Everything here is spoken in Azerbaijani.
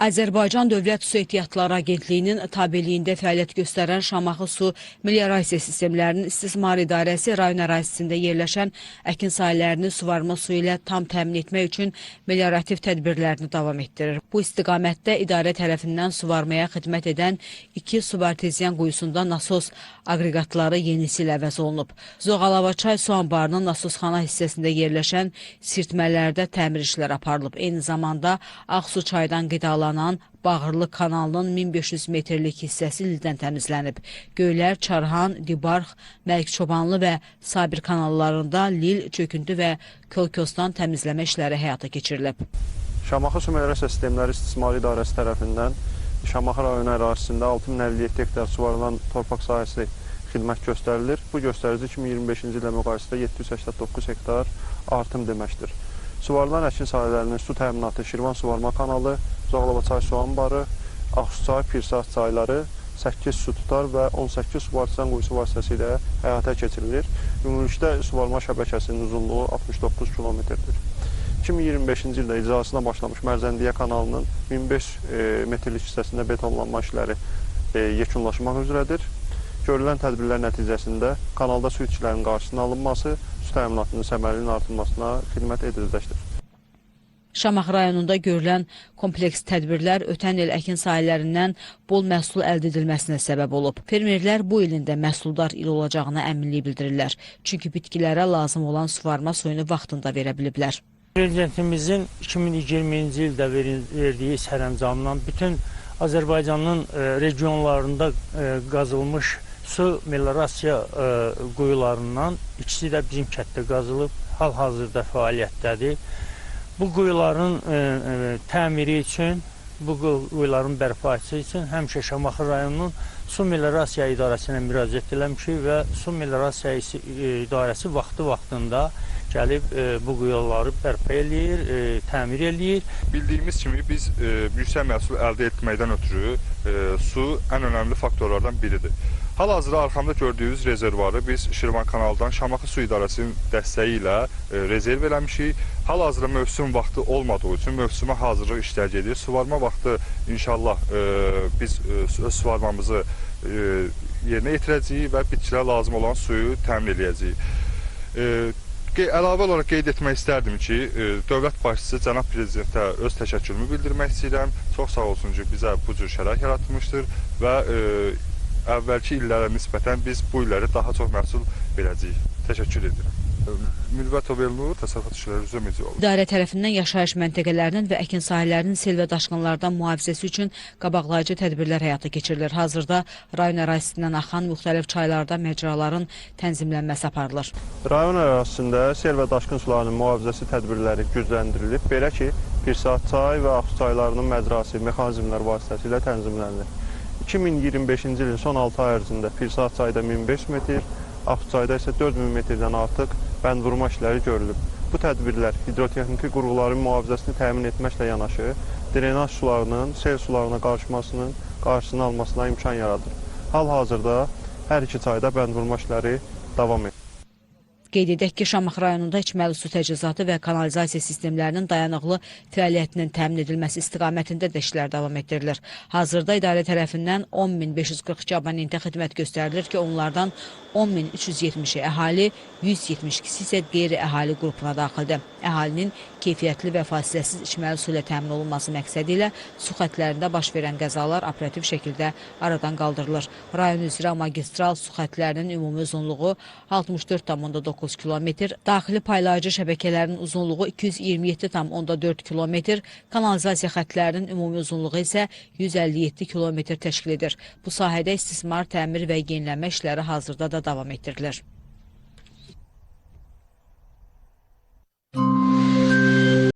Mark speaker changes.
Speaker 1: Azərbaycan Dövlət Su Ehtiyatları Agentliyinin tabeliyində fəaliyyət göstərən Şamaxı Su Meliorasiya Sistemlərinin İstismar İdarəsi rayon ərazisində yerləşən əkin sahələrini suvarma suyu ilə tam təmin etmək üçün meliorativ tədbirlərini davam etdirir. Bu istiqamətdə idarə tərəfindən suvarmaya xidmət edən 2 subarteziyan quyusunda nasos aqreqatları yenisi ilə əvəz olunub. Zoğalavaçay su anbarının nasosxana hissəsində yerləşən sirtmələrdə təmir işləri aparılıb. Eyni zamanda Ağsu çaydan qidalanan Bağırlı kanalının 1500 metrlik hissəsi lildən təmizlənib. Göylər, Çarhan, Dibarx, Məlikçobanlı və Sabir kanallarında lil, çöküntü və kol-kosdan təmizləmə işləri həyata keçirilib.
Speaker 2: Şamaxı Su Meliorasiya Sistemləri İstismar İdarəsi tərəfindən Şamaxı rayonu ərazisində 6057 hektar suvarılan torpaq sahəsi xidmət göstərilir. Bu göstərici 2025-ci ilə müqayisədə 789 hektar artım deməkdir. Suvarılan əkin sahələrinin su təminatı Şirvan Suvarma kanalı, Zoğalavaçay su anbarı, Ağsuçay, Pirsat çayları 8 su tutar və 18 suvarılan quyusu vasitəsilə həyata keçirilir. Ümumilikdə suvarma şəbəkəsinin uzunluğu 69 kilometrdir. 2025-ci ildə icrasına başlamış Mərzəndiyə kanalının 1500 metrlik hissəsində betonlanma işləri yekunlaşmaq üzrədir. Görülən tədbirlər nəticəsində kanalda su itkilərinin qarşısının alınması, su təminatının səmərliliyin artırılmasına xidmət ediləcəkdir.
Speaker 1: Şamaxı rayonunda görülən kompleks tədbirlər ötən il əkin sahələrindən bol məhsul əldə edilməsinə səbəb olub. Fermerlər bu ilin də məhsuldar il olacağına əminlik bildirirlər. Çünki bitkilərə lazım olan suvarma suyunu vaxtında verə biliblər.
Speaker 3: Prezidentimizin 2020-ci ildə verdiyi sərəncamla bütün Azərbaycanın regionlarında qazılmış su meliorasiya quyularından ikisi də bizim kətdə qazılıb, hal-hazırda fəaliyyətdədir. Bu quyuların təmiri üçün, bu quyuların bərpası üçün həmişə Şamaxı rayonunun Su Meliorasiya İdarəsinə müraciət eləmişik və Su Meliorasiya İdarəsi vaxtı-vaxtında gəlib bu quyuları bərpa eləyir, təmir eləyir.
Speaker 4: Bildiyimiz kimi biz yüksək məhsul əldə etməkdən ötürü su ən önəmli faktorlardan biridir. Hal-hazırda arxamda gördüyünüz rezervarı biz Şirvan kanaldan Şamaxı Su İdarəsinin dəstəyi ilə rezerv eləmişik. Hal-hazırda mövsüm vaxtı olmadığı üçün mövsümə hazırlıq işlər gedir. Suvarma vaxtı inşallah biz öz suvarmamızı yerinə yetirəcəyik və bitkilərə lazım olan suyu təmin edəcəyik. Əlavə olaraq qeyd etmək istərdim ki, dövlət başçısı cənab prezidentə öz təşəkkürümü bildirmək istəyirəm. Çox sağ olsun ki, bizə bu cür şərait yaratmışdır və əvvəlki illərə nisbətən biz bu illəri daha çox məhsul verəcəyik. Təşəkkür edirəm. Mülvətov Elnur, Təsərrüfat İşləri üzrə Medioloq.
Speaker 1: İdarə tərəfindən yaşayış məntəqələrinin və əkin sahələrinin sel və daşqınlardan mühafizəsi üçün qabaqlayıcı tədbirlər həyata keçirilir. Hazırda rayon ərazisindən axan müxtəlif çaylarda məcraların tənzimlənməsi aparılır.
Speaker 2: Rayon ərazisində sel və daşqın sularının mühafizəsi tədbirləri gücləndirilib. Belə ki, Pirsat çay və Ağsu çaylarının məcrası mexanizmlər vasitəsilə tənzimlənilir. 2025-ci ilin son 6 ay ərzində Pirsat çayda 1500 metr, Ağsu çayda isə 4000 metrdən artıq bəndvurma işləri görülüb. Bu tədbirlər hidrotexniki qurğuların mühafizəsini təmin etməklə yanaşı, drenaj sularının sel sularına qarışmasının qarşısını almasına imkan yaradır. Hal-hazırda hər iki çayda bəndvurma işləri davam edir.
Speaker 1: Qeyd edək ki, Şamaxı rayonunda içməli su təchizatı və kanalizasiya sistemlərinin dayanıqlı fəaliyyətinin təmin edilməsi istiqamətində də işlər davam etdirilir. Hazırda idarə tərəfindən 10.542 abonentə xidmət göstərilir ki, onlardan 10.370-i əhali, 172-si isə qeyri-əhali qrupuna daxildir. Əhalinin keyfiyyətli və fasiləsiz içməli su ilə təmin olunması məqsədi ilə su xətlərində baş verən qəzalar operativ şəkildə aradan qaldırılır. Rayon üzrə magistral su xətlərinin ümumi uzunluğu 64,9 kilometr, daxili paylayıcı şəbəkələrin uzunluğu 227,4 kilometr, kanalizasiya xətlərinin ümumi uzunluğu isə 157 kilometr təşkil edir. Bu sahədə istismar, təmir və yenilənmə işləri hazırda da davam etdirilir.